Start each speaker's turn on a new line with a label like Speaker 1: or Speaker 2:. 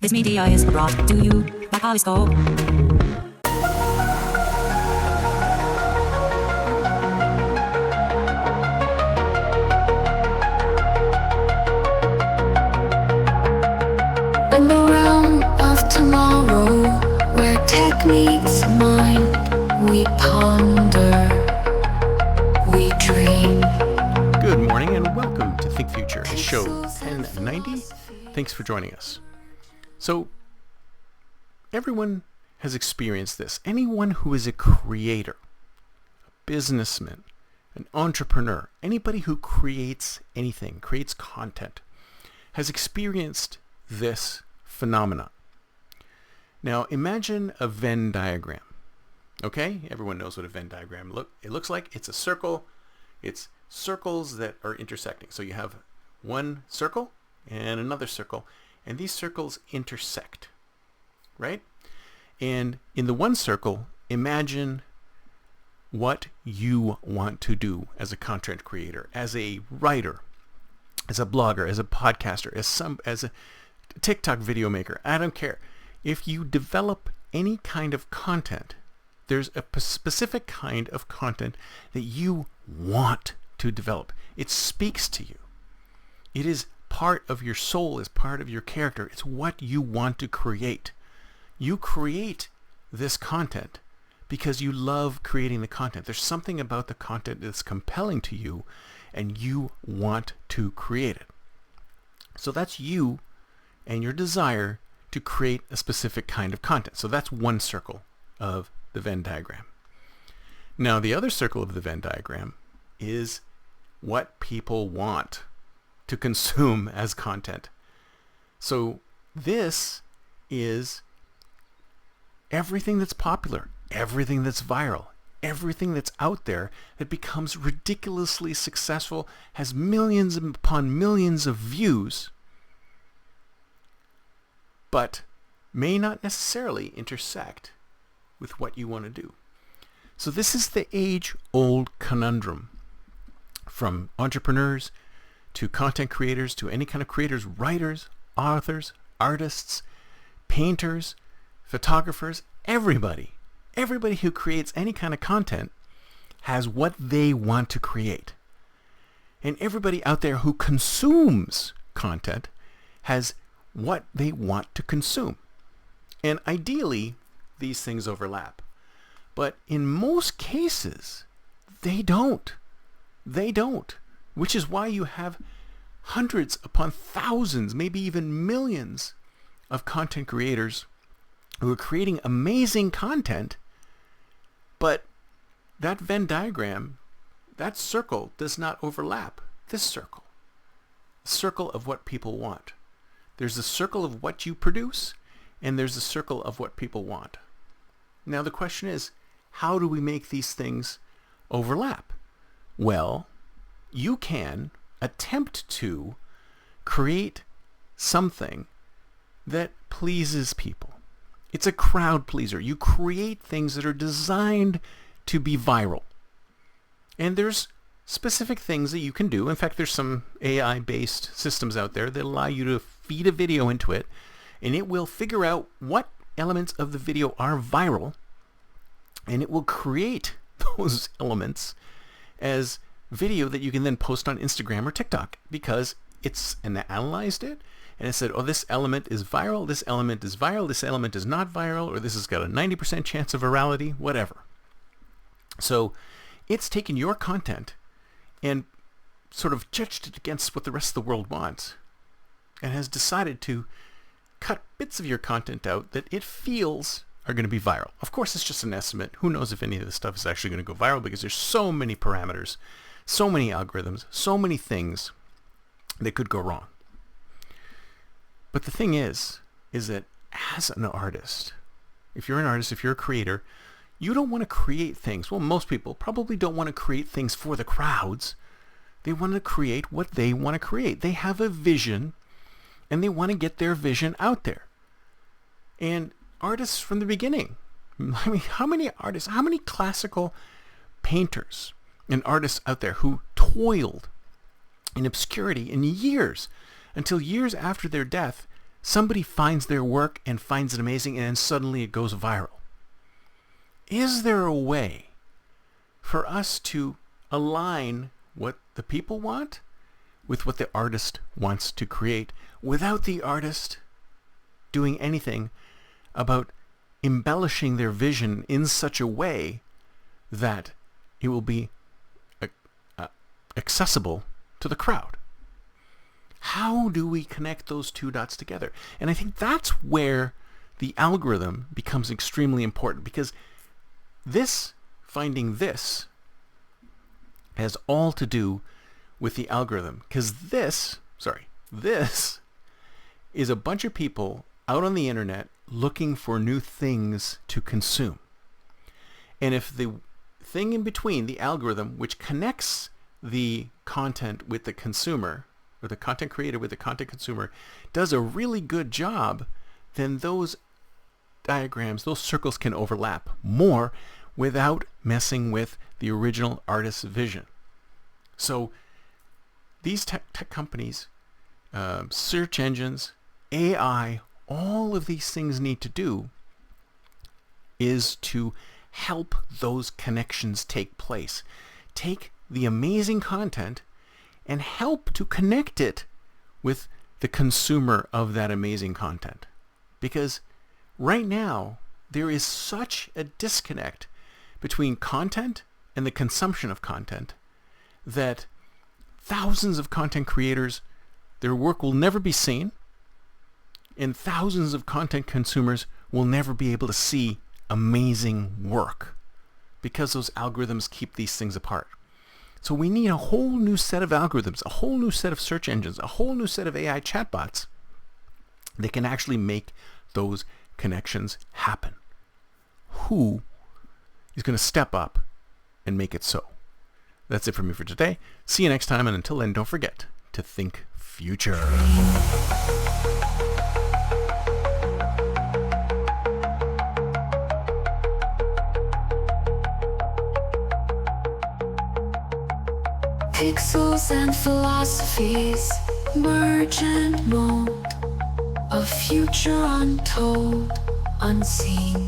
Speaker 1: This media is brought to you by Polyscope.
Speaker 2: In the realm of tomorrow, where techniques mind, we ponder, we dream.
Speaker 3: Good morning and welcome to Think Future, show 1090. Thanks for joining us. So, everyone has experienced this. Anyone who is a creator, a businessman, an entrepreneur, anybody who creates anything, creates content, has experienced this phenomenon. Now, imagine a Venn diagram. Okay? Everyone knows what a Venn diagram looks like. It's a circle. It's circles that are intersecting. So you have one circle and another circle, and these circles intersect, right? And in the one circle, imagine what you want to do as a content creator, as a writer, as a blogger, as a podcaster, as a TikTok video maker. I don't care. If you develop any kind of content, there's a specific kind of content that you want to develop. It speaks to you. It is part of your soul, is part of your character. It's what you want to create. You create this content because you love creating the content. There's something about the content that's compelling to you and you want to create it. So that's you and your desire to create a specific kind of content. So that's one circle of the Venn diagram. Now the other circle of the Venn diagram is what people want to consume as content. So this is everything that's popular, everything that's viral, everything that's out there that becomes ridiculously successful, has millions upon millions of views, but may not necessarily intersect with what you want to do. So this is the age-old conundrum, from entrepreneurs to content creators to any kind of creators, writers, authors, artists, painters, photographers, everybody who creates any kind of content has what they want to create. And everybody out there who consumes content has what they want to consume. And ideally, these things overlap. But in most cases, they don't. They don't. Which is why you have hundreds upon thousands, maybe even millions of content creators who are creating amazing content, but that Venn diagram, that circle does not overlap this circle. The circle of what people want. There's a circle of what you produce, and there's a circle of what people want. Now the question is, how do we make these things overlap? Well, you can attempt to create something that pleases people. It's a crowd pleaser. You create things that are designed to be viral. And there's specific things that you can do. In fact, there's some AI-based systems out there that allow you to feed a video into it, and it will figure out what elements of the video are viral, and it will create those elements as video that you can then post on Instagram or TikTok, because it's analyzed it and it said, oh, this element is viral, this element is viral, this element is not viral, or this has got a 90% chance of virality, whatever. So it's taken your content and sort of judged it against what the rest of the world wants, and has decided to cut bits of your content out that it feels are going to be viral. Of course, it's just an estimate. Who knows if any of this stuff is actually going to go viral, because there's so many parameters, so many algorithms, so many things that could go wrong. But the thing is that as an artist, if you're an artist, if you're a creator, you don't want to create things. Well, most people probably don't want to create things for the crowds. They want to create what they want to create. They have a vision, and they want to get their vision out there. And artists from the beginning, I mean, how many artists, how many classical painters and artists out there who toiled in obscurity in years, until years after their death, somebody finds their work and finds it amazing, and then suddenly it goes viral. Is there a way for us to align what the people want with what the artist wants to create without the artist doing anything about embellishing their vision in such a way that it will be accessible to the crowd? How do we connect those two dots together? And I think that's where the algorithm becomes extremely important, because finding this has all to do with the algorithm. Because this is a bunch of people out on the internet looking for new things to consume. And if the thing in between, the algorithm, which connects the content with the consumer, or the content creator with the content consumer, does a really good job, then those diagrams, those circles can overlap more without messing with the original artist's vision. So these tech companies, search engines, AI, all of these things need to do is to help those connections take place. Take the amazing content and help to connect it with the consumer of that amazing content. Because right now, there is such a disconnect between content and the consumption of content that thousands of content creators, their work will never be seen, and thousands of content consumers will never be able to see amazing work because those algorithms keep these things apart. So we need a whole new set of algorithms, a whole new set of search engines, a whole new set of AI chatbots that can actually make those connections happen. Who is going to step up and make it so? That's it for me for today. See you next time, and until then, don't forget to think future.
Speaker 2: Pixels and philosophies merge and mold, a future untold, unseen.